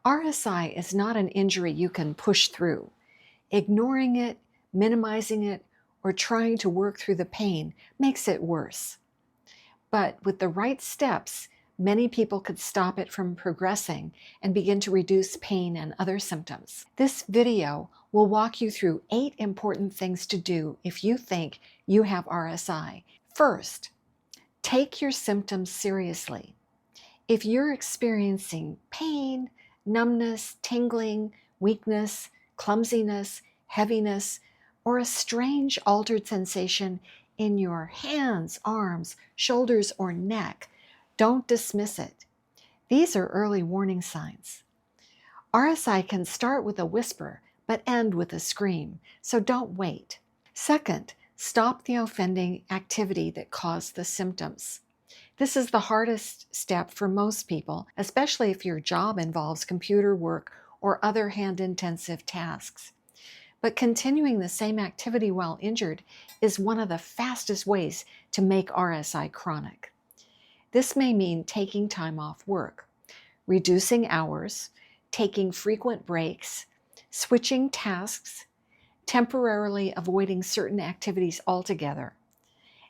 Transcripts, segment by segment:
RSI is not an injury you can push through. Ignoring it, minimizing it, or trying to work through the pain makes it worse. But with the right steps, many people could stop it from progressing and begin to reduce pain and other symptoms. This video will walk you through 8 important things to do if you think you have RSI. First, take your symptoms seriously. If you're experiencing pain, numbness, tingling, weakness, clumsiness, heaviness, or a strange altered sensation in your hands, arms, shoulders, or neck, don't dismiss it. These are early warning signs. RSI can start with a whisper, but end with a scream, so don't wait. Second, stop the offending activity that caused the symptoms. This is the hardest step for most people, especially if your job involves computer work or other hand-intensive tasks. But continuing the same activity while injured is one of the fastest ways to make RSI chronic. This may mean taking time off work, reducing hours, taking frequent breaks, switching tasks, temporarily avoiding certain activities altogether.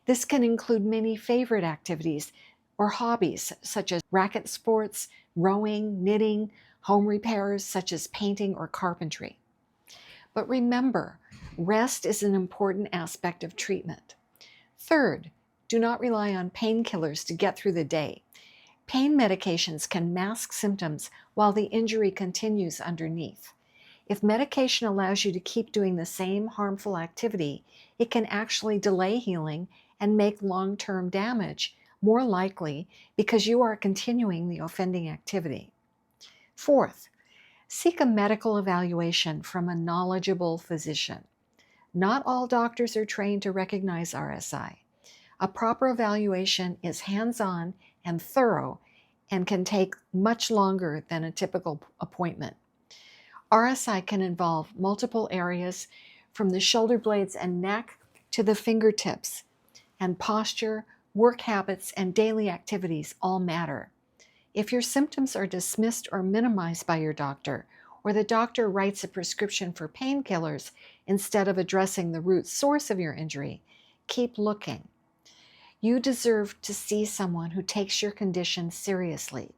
This can include many favorite activities or hobbies such as racket sports, rowing, knitting, home repairs such as painting or carpentry. But remember, rest is an important aspect of treatment. Third, do not rely on painkillers to get through the day. Pain medications can mask symptoms while the injury continues underneath. If medication allows you to keep doing the same harmful activity, it can actually delay healing and make long-term damage more likely because you are continuing the offending activity. Fourth, seek a medical evaluation from a knowledgeable physician. Not all doctors are trained to recognize RSI. A proper evaluation is hands-on and thorough and can take much longer than a typical appointment. RSI can involve multiple areas from the shoulder blades and neck to the fingertips, and posture, work habits, and daily activities all matter. If your symptoms are dismissed or minimized by your doctor, or the doctor writes a prescription for painkillers instead of addressing the root source of your injury, keep looking. You deserve to see someone who takes your condition seriously.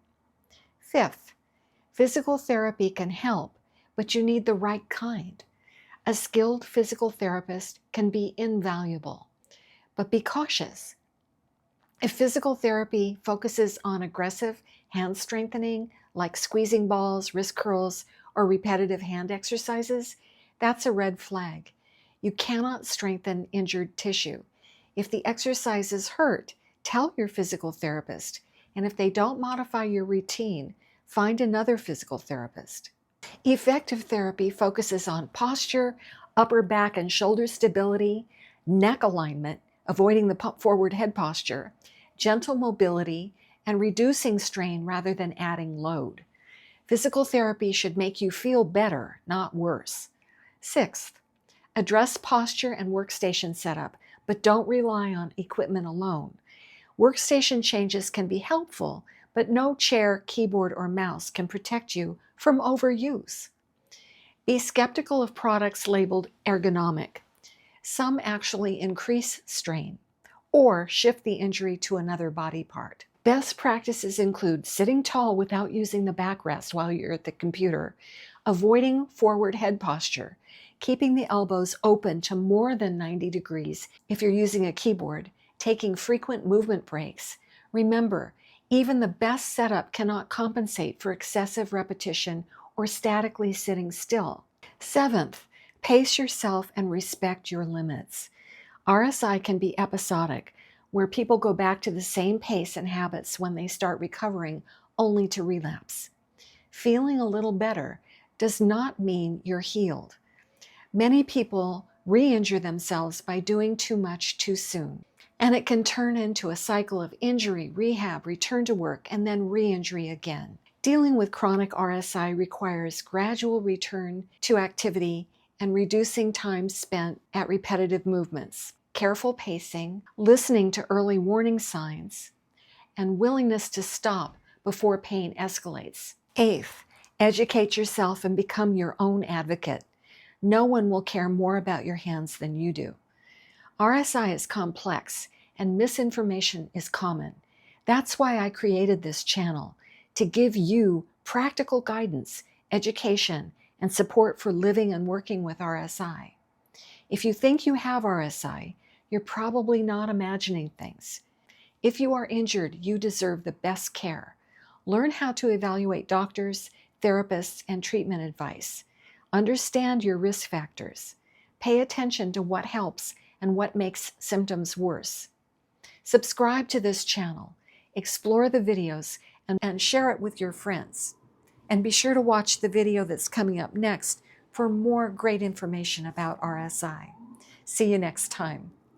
Fifth, physical therapy can help, but you need the right kind. A skilled physical therapist can be invaluable, but be cautious. If physical therapy focuses on aggressive hand strengthening, like squeezing balls, wrist curls, or repetitive hand exercises, that's a red flag. You cannot strengthen injured tissue. If the exercises hurt, tell your physical therapist, and if they don't modify your routine, find another physical therapist. Effective therapy focuses on posture, upper back and shoulder stability, neck alignment, avoiding the forward head posture, gentle mobility, and reducing strain rather than adding load. Physical therapy should make you feel better, not worse. Sixth, address posture and workstation setup, but don't rely on equipment alone. Workstation changes can be helpful, but no chair, keyboard, or mouse can protect you from overuse. Be skeptical of products labeled ergonomic. Some actually increase strain or shift the injury to another body part. Best practices include sitting tall without using the backrest while you're at the computer, avoiding forward head posture, keeping the elbows open to more than 90 degrees if you're using a keyboard, taking frequent movement breaks. Remember, even the best setup cannot compensate for excessive repetition or statically sitting still. Seventh, pace yourself and respect your limits. RSI can be episodic, where people go back to the same pace and habits when they start recovering, only to relapse. Feeling a little better does not mean you're healed. Many people re-injure themselves by doing too much too soon, and it can turn into a cycle of injury, rehab, return to work, and then re-injury again. Dealing with chronic RSI requires gradual return to activity and reducing time spent at repetitive movements, careful pacing, listening to early warning signs, and willingness to stop before pain escalates. Eighth, Educate yourself and become your own advocate. No one will care more about your hands than you do. RSI is complex and misinformation is common. That's why I created this channel, to give you practical guidance, education, and support for living and working with RSI. If you think you have RSI, you're probably not imagining things. If you are injured, you deserve the best care. Learn how to evaluate doctors, therapists, and treatment advice. Understand your risk factors. Pay attention to what helps and what makes symptoms worse. Subscribe to this channel, explore the videos, and share it with your friends. And be sure to watch the video that's coming up next for more great information about RSI. See you next time.